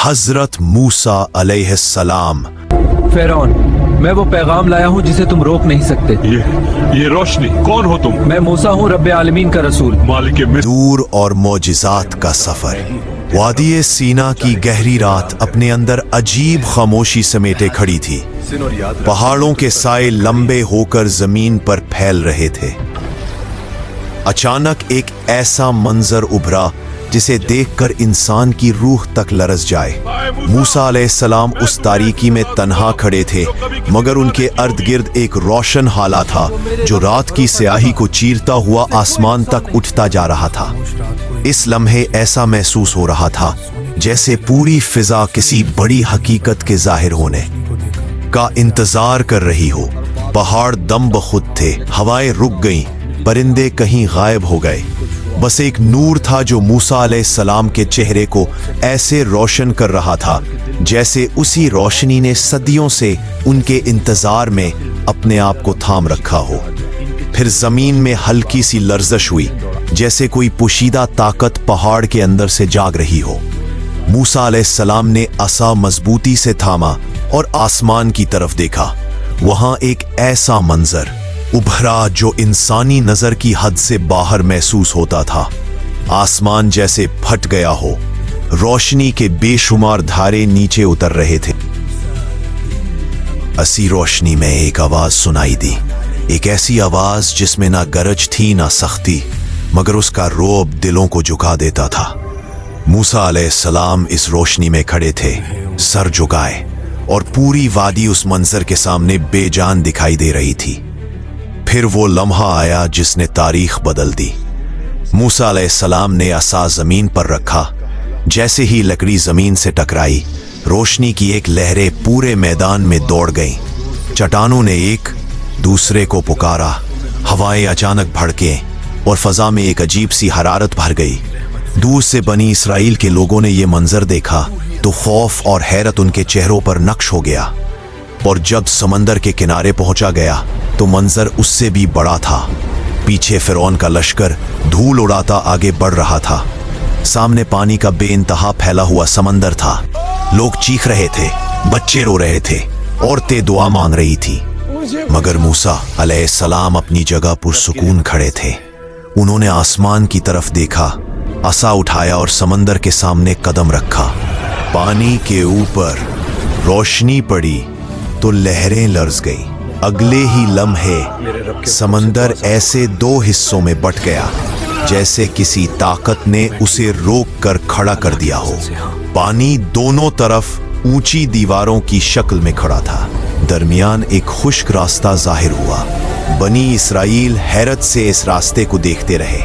हजरत मूसा अलैहिस्सलाम। फिरौन, मैं वो पैगाम लाया हूँ जिसे तुम रोक नहीं सकते। ये रोशनी, कौन हो तुम? मैं मूसा हूँ, रब्बे आलमीन का रसूल। मालिक मिस्र। नूर और मोजिजात का सफर। वादी सीना की गहरी रात अपने अंदर अजीब खामोशी समेटे खड़ी थी। पहाड़ों के साए लंबे होकर जमीन पर फैल रहे थे। अचानक एक ऐसा मंजर उभरा जिसे देखकर इंसान की रूह तक लरस जाए। मूसा अलैहिस्सलाम उस तारीकी में तन्हा खड़े थे, मगर उनके अर्द गिर्द एक रोशन हाला था जो रात की स्याही को चीरता हुआ आसमान तक उठता जा रहा था। इस लम्हे ऐसा महसूस हो रहा था जैसे पूरी फिजा किसी बड़ी हकीकत के जाहिर होने का इंतजार कर रही हो। पहाड़ दम बखुद थे, हवाएं रुक गईं, परिंदे कहीं गायब हो गए। बस एक नूर था जो मूसा अलैहिस्सलाम के चेहरे को ऐसे रोशन कर रहा था जैसे उसी रोशनी ने सदियों से उनके इंतजार में अपने आप को थाम रखा हो। फिर जमीन में हल्की सी लर्जश हुई, जैसे कोई पोशीदा ताकत पहाड़ के अंदर से जाग रही हो। मूसा अलैहिस्सलाम ने असा मजबूती से थामा और आसमान की तरफ देखा। वहां एक ऐसा मंजर उभरा जो इंसानी नजर की हद से बाहर महसूस होता था। आसमान जैसे फट गया हो, रोशनी के बेशुमार धारे नीचे उतर रहे थे। असी रोशनी में एक आवाज सुनाई दी, एक ऐसी आवाज जिसमें ना गरज थी ना सख्ती, मगर उसका रोब दिलों को झुका देता था। मूसा अलैहिस्सलाम इस रोशनी में खड़े थे, सर झुकाए, और पूरी वादी उस मंजर के सामने बेजान दिखाई दे रही थी। फिर वो लम्हा आया जिसने तारीख बदल दी। मूसा अलैहिस्सलाम ने असा जमीन पर रखा। जैसे ही लकड़ी जमीन से टकराई, रोशनी की एक लहरें पूरे मैदान में दौड़ गईं। चट्टानों ने एक दूसरे को पुकारा, हवाएं अचानक भड़के और फजा में एक अजीब सी हरारत भर गई। दूर से बनी इसराइल के लोगों ने यह मंजर देखा तो खौफ और हैरत उनके चेहरों पर नक्श हो गया। और जब समंदर के किनारे पहुंचा गया तो मंजर उससे भी बड़ा था। पीछे फिरौन का लश्कर धूल उड़ाता आगे बढ़ रहा था। सामने पानी का बेइंतहा फैला हुआ समंदर था। लोग चीख रहे थे, बच्चे रो रहे थे, औरतें दुआ मांग रही थी, मगर मूसा अलैहिस्सलाम अपनी जगह पुरसुकून खड़े थे। उन्होंने आसमान की तरफ देखा, असा उठाया और समंदर के सामने कदम रखा। पानी के ऊपर रोशनी पड़ी तो लहरें लर्ज गई। अगले ही लम्हे समंदर ऐसे दो हिस्सों में बट गया जैसे किसी ताकत ने उसे रोक कर खड़ा कर दिया हो। पानी दोनों तरफ ऊंची दीवारों की शक्ल में खड़ा था। दरमियान एक खुश्क रास्ता जाहिर हुआ। बनी इसराइल हैरत से इस रास्ते को देखते रहे।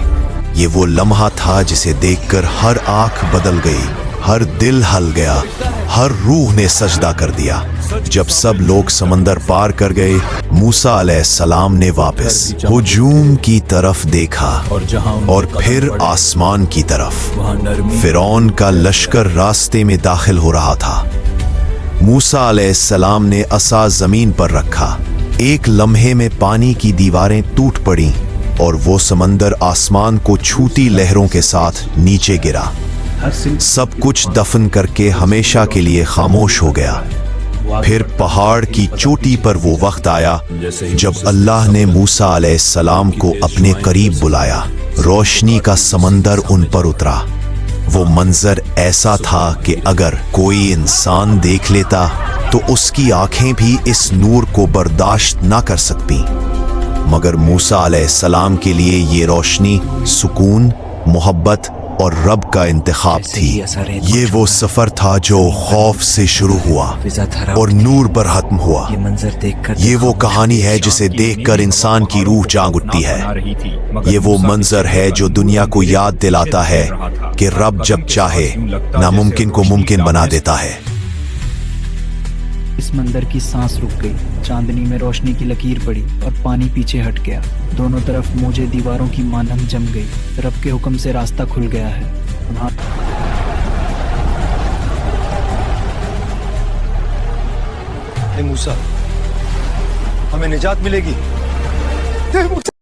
ये वो लम्हा था जिसे देखकर हर आंख बदल गई, हर दिल हल गया, हर रूह ने सजदा कर दिया। जब सब लोग समंदर पार कर गए, मूसा अलैहिस्सलाम ने वापस हुजूम की तरफ देखा और फिर आसमान की तरफ। फिरौन का लश्कर रास्ते में दाखिल हो रहा था। मूसा अलैहिस्सलाम ने असा जमीन पर रखा। एक लम्हे में पानी की दीवारें टूट पड़ीं और वो समंदर आसमान को छूती लहरों के साथ नीचे गिरा। सब कुछ दफन करके हमेशा के लिए खामोश हो गया। फिर पहाड़ की चोटी पर वो वक्त आया जब अल्लाह ने मूसा अलैहिस्सलाम को अपने करीब बुलाया। रोशनी का समंदर उन पर उतरा। वो मंजर ऐसा था कि अगर कोई इंसान देख लेता तो उसकी आंखें भी इस नूर को बर्दाश्त ना कर सकती। मगर मूसा अलैहिस्सलाम के लिए ये रोशनी सुकून, मोहब्बत और रब का इंतखाब थी। ये वो सफर था जो खौफ से शुरू हुआ और नूर पर खत्म हुआ। ये वो कहानी है जिसे देखकर इंसान की रूह जाग उठती है। ये वो मंजर है जो दुनिया को याद दिलाता है कि रब जब चाहे नामुमकिन को मुमकिन बना देता है। इस मंदिर की सांस रुक गई। चांदनी में रोशनी की लकीर पड़ी और पानी पीछे हट गया। दोनों तरफ मौजे दीवारों की मानंद जम गई। रब के हुक्म से रास्ता खुल गया है। मूसा, हमें निजात मिलेगी।